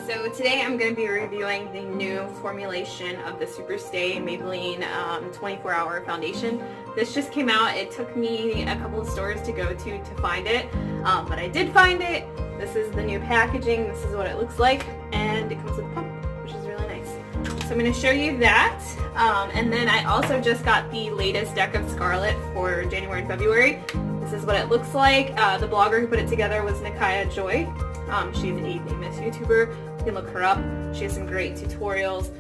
So today I'm going to be reviewing the new formulation of the Superstay Maybelline 24-hour foundation. This just came out. It took me a couple of stores to go to find it, but I did find it. This is the new packaging. This is what it looks like, and it comes with a pump, which is really nice. So I'm going to show you that, and then I also just got the latest Deck of Scarlet for January and February. This is what it looks like. The blogger who put it together was Nikaya Joy. She's a famous YouTuber. You can look her up. She has some great tutorials.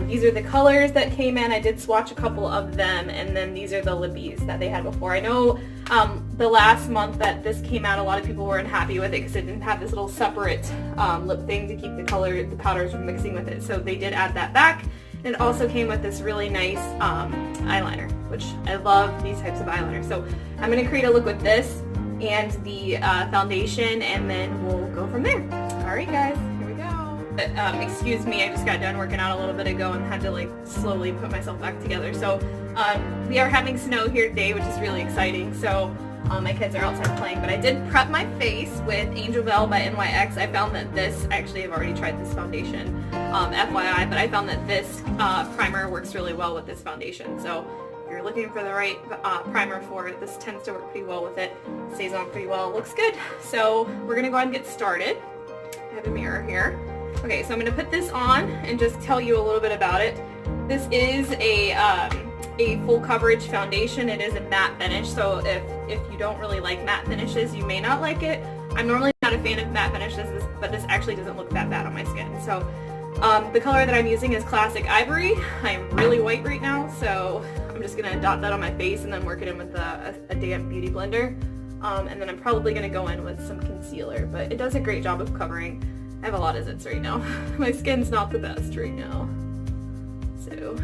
These are the colors that came in. I did swatch a couple of them, and then these are the lippies that they had before. I know the last month that this came out, a lot of people were unhappy with it because it didn't have this little separate lip thing to keep the powders from mixing with it. So they did add that back. And it also came with this really nice eyeliner, which I love these types of eyeliner. So I'm going to create a look with this and the foundation, and then we'll go from there. Alright guys, here we go. Excuse me, I just got done working out a little bit ago and had to like slowly put myself back together. So we are having snow here today, which is really exciting. So my kids are outside playing, but I did prep my face with Angel Bell by NYX. I found that this, actually I've already tried this foundation, FYI, but I found that this primer works really well with this foundation. So if you're looking for the right primer for it, this tends to work pretty well with it. Stays on pretty well, looks good. So we're gonna go ahead and get started. I have a mirror here. Okay, so I'm gonna put this on and just tell you a little bit about it. This is a full coverage foundation. It is a matte finish, so if you don't really like matte finishes, you may not like it. I'm normally not a fan of matte finishes, but this actually doesn't look that bad on my skin. So the color that I'm using is Classic Ivory. I am really white right now, so I'm just going to dot that on my face and then work it in with a damp beauty blender. And then I'm probably going to go in with some concealer, but it does a great job of covering. I have a lot of zits right now. My skin's not the best right now. So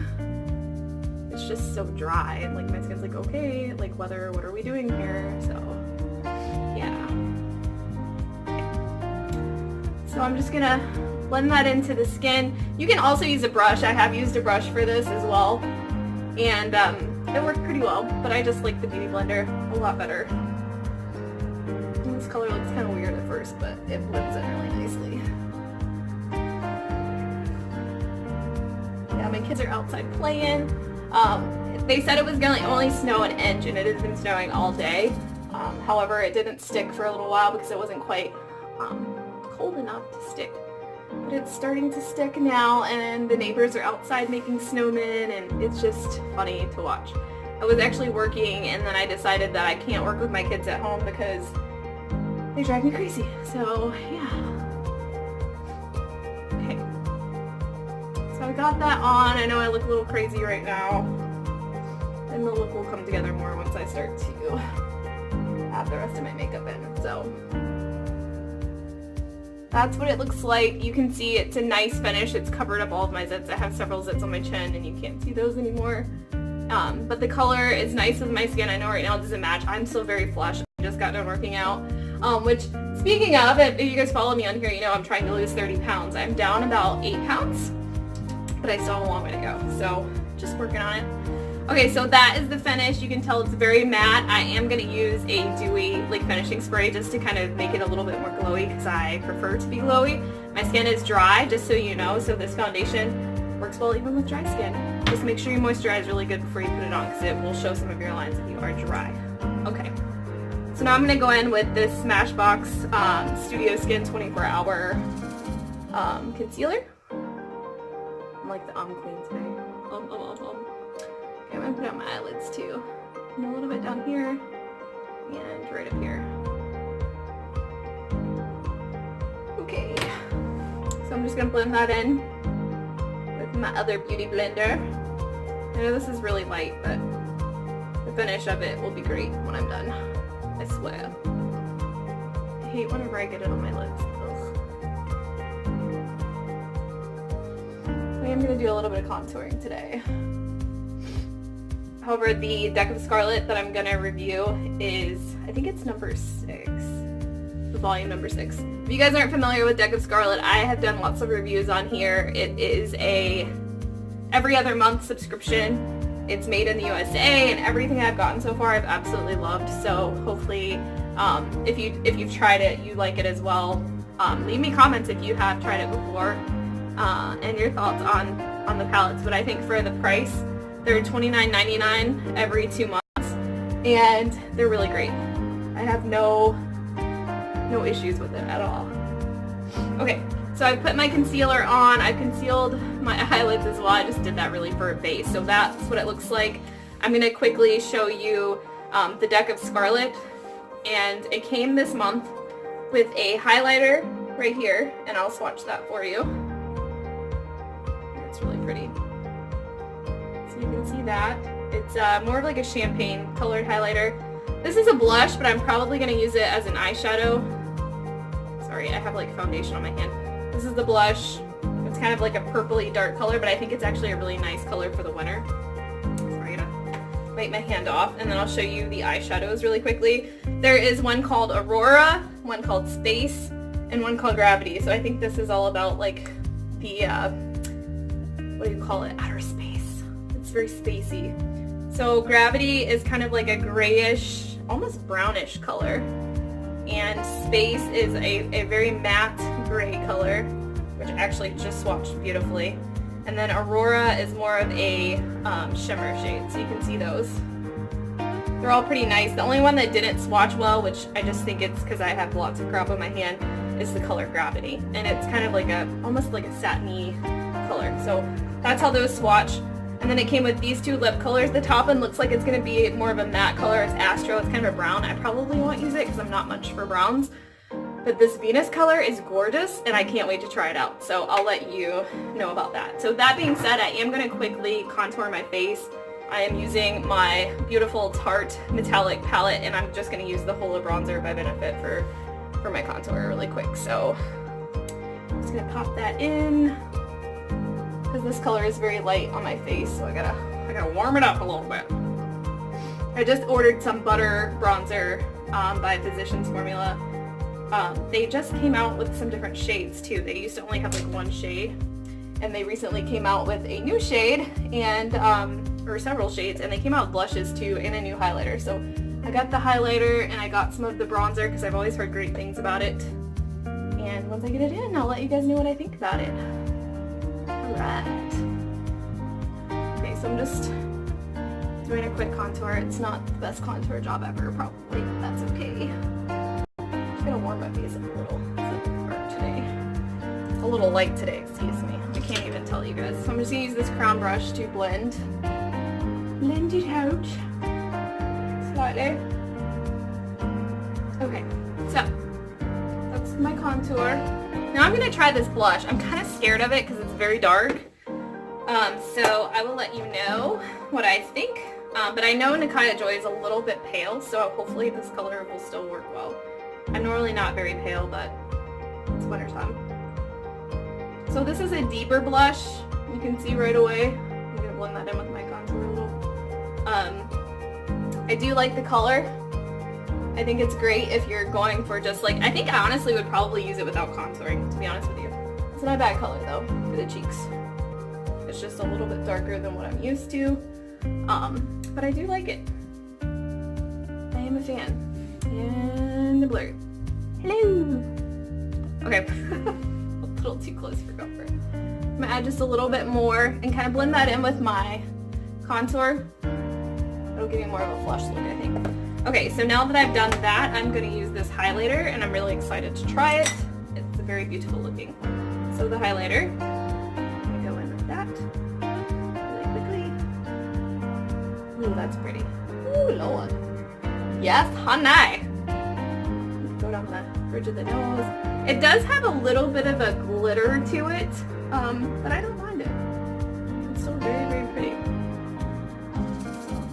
it's just so dry, and like my skin's like, okay, like what are we doing here? So yeah. So I'm just gonna blend that into the skin. You can also use a brush. I have used a brush for this as well, and it worked pretty well, but I just like the beauty blender a lot better. And this color looks kind of weird at first, but it blends in really nicely. Yeah, my kids are outside playing. They said it was going to only snow an inch, and it has been snowing all day. However, it didn't stick for a little while because it wasn't quite cold enough to stick. But it's starting to stick now, and the neighbors are outside making snowmen, and it's just funny to watch. I was actually working, and then I decided that I can't work with my kids at home because they drive me crazy. So yeah. Okay. So I got that on. I know I look a little crazy right now, and the look will come together more once I start to add the rest of my makeup in. So that's what it looks like. You can see it's a nice finish. It's covered up all of my zits. I have several zits on my chin, and you can't see those anymore. But the color is nice with my skin. I know right now it doesn't match. I'm still very flushed. I just got done working out. Which, speaking of, if you guys follow me on here, you know I'm trying to lose 30 pounds. I'm down about 8 pounds. But I still have a long way to go, so just working on it. Okay, so that is the finish. You can tell it's very matte. I am going to use a dewy finishing spray just to kind of make it a little bit more glowy because I prefer to be glowy. My skin is dry, just so you know, so this foundation works well even with dry skin. Just make sure you moisturize really good before you put it on because it will show some of your lines if you are dry. Okay, so now I'm going to go in with this Smashbox Studio Skin 24-hour concealer. I'm like the queen today. Okay, I'm gonna put it on my eyelids too. And a little bit down here and right up here. Okay. So I'm just gonna blend that in with my other beauty blender. I know this is really light, but the finish of it will be great when I'm done. I swear. I hate whenever I get it on my lips. I am going to do a little bit of contouring today. However, the Deck of Scarlet that I'm going to review is, I think it's number 6. The volume number 6. If you guys aren't familiar with Deck of Scarlet, I have done lots of reviews on here. It is a every other month subscription. It's made in the USA, and everything I've gotten so far I've absolutely loved. So hopefully if you've tried it, you like it as well. Leave me comments if you have tried it before and your thoughts on the palettes. But I think for the price, they're $29.99 every 2 months, and they're really great. I have no issues with it at all. Okay, so I put my concealer on. I've concealed my eyelids as well. I just did that really for a base. So that's what it looks like. I'm going to quickly show you the Deck of Scarlet, and it came this month with a highlighter right here, and I'll swatch that for you. It's really pretty. So you can see that. It's more of like a champagne colored highlighter. This is a blush, but I'm probably going to use it as an eyeshadow. Sorry, I have like foundation on my hand. This is the blush. It's kind of like a purpley dark color, but I think it's actually a really nice color for the winter. Sorry, I'm gonna wipe my hand off, and then I'll show you the eyeshadows really quickly. There is one called Aurora, one called Space, and one called Gravity. So I think this is all about like the, what do you call it? Outer space. It's very spacey. So Gravity is kind of like a grayish, almost brownish color. And Space is a very matte gray color, which actually just swatched beautifully. And then Aurora is more of a shimmer shade, so you can see those. They're all pretty nice. The only one that didn't swatch well, which I just think it's because I have lots of crop on my hand, is the color Gravity. And it's kind of like almost like a satiny color. So that's how those swatch. And then it came with these two lip colors. The top one looks like it's going to be more of a matte color. It's Astro. It's kind of a brown. I probably won't use it because I'm not much for browns. But this Venus color is gorgeous, and I can't wait to try it out. So I'll let you know about that. So that being said, I am going to quickly contour my face. I am using my beautiful Tarte metallic palette, and I'm just going to use the Hola bronzer by Benefit for my contour really quick. So I'm just going to pop that in, because this color is very light on my face, so I gotta warm it up a little bit. I just ordered some butter bronzer by Physicians Formula. They just came out with some different shades too. They used to only have like one shade, and they recently came out with a new shade and or several shades, and they came out with blushes too and a new highlighter. So I got the highlighter and I got some of the bronzer because I've always heard great things about it. And once I get it in, I'll let you guys know what I think about it. Alright. Okay, so I'm just doing a quick contour. It's not the best contour job ever, probably, but that's okay. I'm just gonna warm my face up a little. It's a little dark today. A little light today, excuse me. I can't even tell you guys. So I'm just gonna use this crown brush to blend it out slightly. Okay, so that's my contour. Now I'm gonna try this blush. I'm kind of scared of it because it's very dark. So I will let you know what I think. But I know Nakaya Joy is a little bit pale, so hopefully this color will still work well. I'm normally not very pale, but it's wintertime. So this is a deeper blush. You can see right away. I'm gonna blend that in with my contour a little. I do like the color. I think it's great if you're going for just like, I think I honestly would probably use it without contouring, to be honest with you. It's not a bad color though, for the cheeks. It's just a little bit darker than what I'm used to. But I do like it. I am a fan. And the blur. Hello! Okay, a little too close for comfort. I'm gonna add just a little bit more and kind of blend that in with my contour. It'll give you more of a flush look, I think. Okay, so now that I've done that, I'm going to use this highlighter, and I'm really excited to try it. It's very beautiful looking. So the highlighter, I'm going to go in with that really quickly. Ooh, that's pretty. Ooh, Lord. Yes, honey. Go down the bridge of the nose. It does have a little bit of a glitter to it, but I don't mind it. It's still very, very pretty.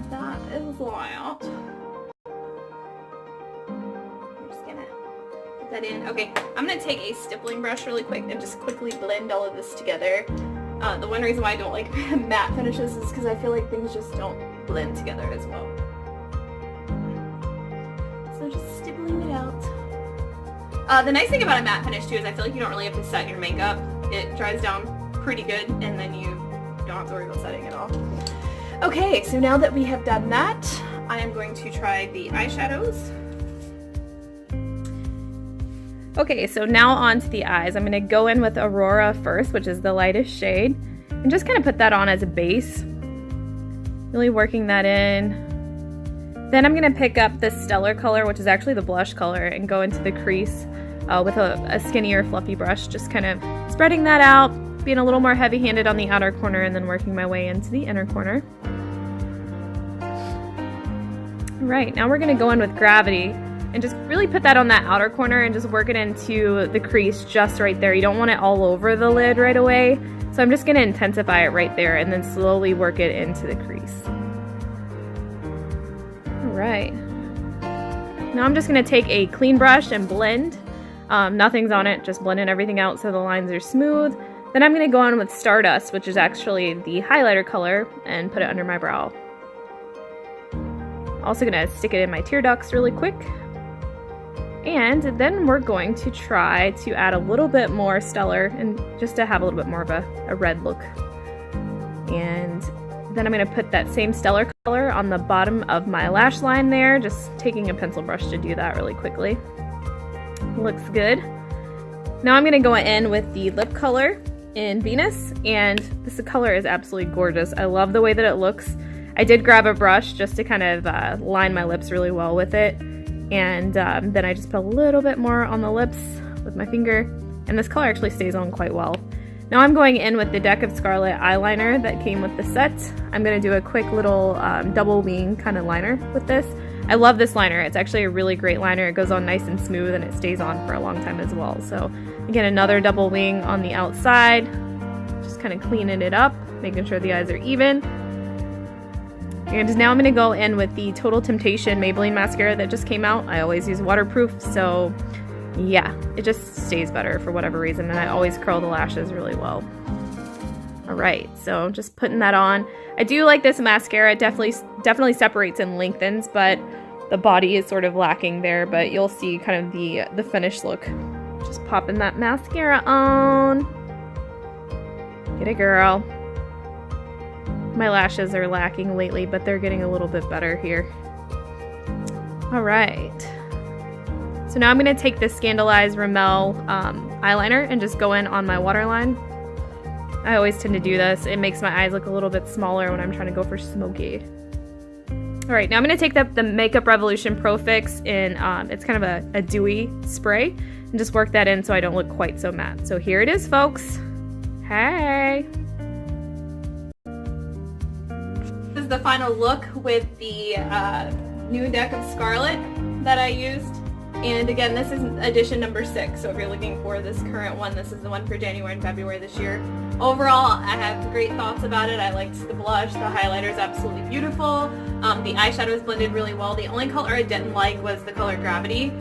That is that. That in. Okay, I'm going to take a stippling brush really quick and just quickly blend all of this together. The one reason why I don't like matte finishes is because I feel like things just don't blend together as well. So just stippling it out. The nice thing about a matte finish too is I feel like you don't really have to set your makeup. It dries down pretty good and then you don't have to worry about setting at all. Okay, so now that we have done that, I am going to try the eyeshadows. Okay, so now on to the eyes. I'm going to go in with Aurora first, which is the lightest shade, and just kind of put that on as a base. Really working that in. Then I'm going to pick up the Stellar color, which is actually the blush color, and go into the crease with a skinnier, fluffy brush, just kind of spreading that out, being a little more heavy-handed on the outer corner, and then working my way into the inner corner. All right, now we're going to go in with Gravity and just really put that on that outer corner and just work it into the crease just right there. You don't want it all over the lid right away. So I'm just going to intensify it right there and then slowly work it into the crease. All right. Now I'm just going to take a clean brush and blend. Nothing's on it, just blending everything out so the lines are smooth. Then I'm going to go on with Stardust, which is actually the highlighter color, and put it under my brow. Also going to stick it in my tear ducts really quick. And then we're going to try to add a little bit more Stellar, and just to have a little bit more of a red look. And then I'm going to put that same Stellar color on the bottom of my lash line there, just taking a pencil brush to do that really quickly. Looks good. Now I'm going to go in with the lip color in Venus, and this color is absolutely gorgeous. I love the way that it looks. I did grab a brush just to kind of line my lips really well with it. And then I just put a little bit more on the lips with my finger, and this color actually stays on quite well. Now I'm going in with the Deck of Scarlet eyeliner that came with the set. I'm going to do a quick little double wing kind of liner with this. I love this liner. It's actually a really great liner. It goes on nice and smooth, and it stays on for a long time as well. So again, another double wing on the outside, just kind of cleaning it up, making sure the eyes are even. And now I'm going to go in with the Total Temptation Maybelline mascara that just came out. I always use waterproof, so yeah, it just stays better for whatever reason, and I always curl the lashes really well. Alright, so just putting that on. I do like this mascara. It definitely separates and lengthens, but the body is sort of lacking there, but you'll see kind of the finished look. Just popping that mascara on. Get it, girl. My lashes are lacking lately, but they're getting a little bit better here. Alright. So now I'm going to take this Scandalized Rimmel eyeliner and just go in on my waterline. I always tend to do this. It makes my eyes look a little bit smaller when I'm trying to go for smoky. Alright, now I'm going to take the Makeup Revolution Pro Fix in, it's kind of a dewy spray, and just work that in so I don't look quite so matte. So here it is, folks. Hey! This is the final look with the new Deck of Scarlet that I used. And again, this is edition number 6, so if you're looking for this current one, this is the one for January and February this year. Overall, I have great thoughts about it. I liked the blush, the highlighter is absolutely beautiful. The eyeshadow is blended really well. The only color I didn't like was the color Gravity.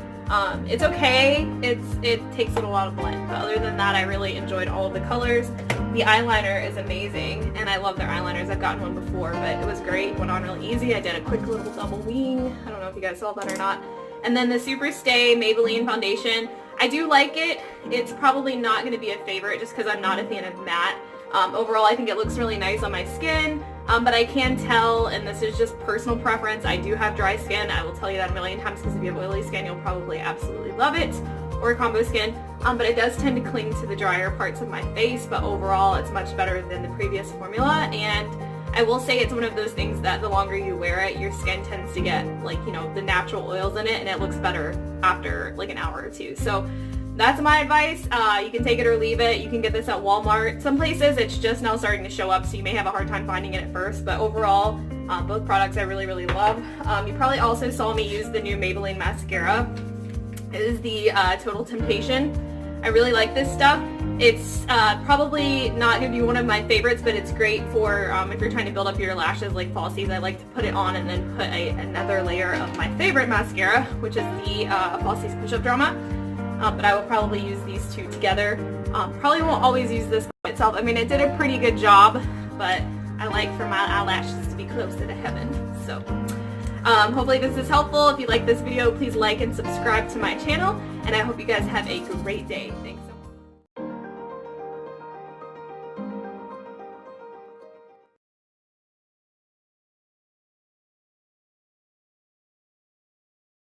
It's okay, it takes a little while to blend, but other than that, I really enjoyed all of the colors. The eyeliner is amazing, and I love their eyeliners. I've gotten one before, but it was great. Went on really easy. I did a quick little double wing. I don't know if you guys saw that or not. And then the Superstay Maybelline foundation. I do like it. It's probably not going to be a favorite just because I'm not a fan of matte. Overall, I think it looks really nice on my skin, but I can tell, and this is just personal preference, I do have dry skin. I will tell you that a million times because if you have oily skin, you'll probably absolutely love it, or combo skin, but it does tend to cling to the drier parts of my face, but overall, it's much better than the previous formula, and I will say it's one of those things that the longer you wear it, your skin tends to get, like, you know, the natural oils in it, and it looks better after like an hour or two. So that's my advice. You can take it or leave it. You can get this at Walmart. Some places it's just now starting to show up, so you may have a hard time finding it at first, but overall, both products I really, really love. You probably also saw me use the new Maybelline mascara. It is the Total Temptation. I really like this stuff. It's probably not going to be one of my favorites, but it's great for if you're trying to build up your lashes like falsies. I like to put it on and then put another layer of my favorite mascara, which is the Falsies Push-Up Drama. But I will probably use these two together. Probably won't always use this by itself. I mean, it did a pretty good job, but I like for my eyelashes to be closer to heaven. So hopefully this is helpful. If you like this video, please like and subscribe to my channel, and I hope you guys have a great day. Thanks.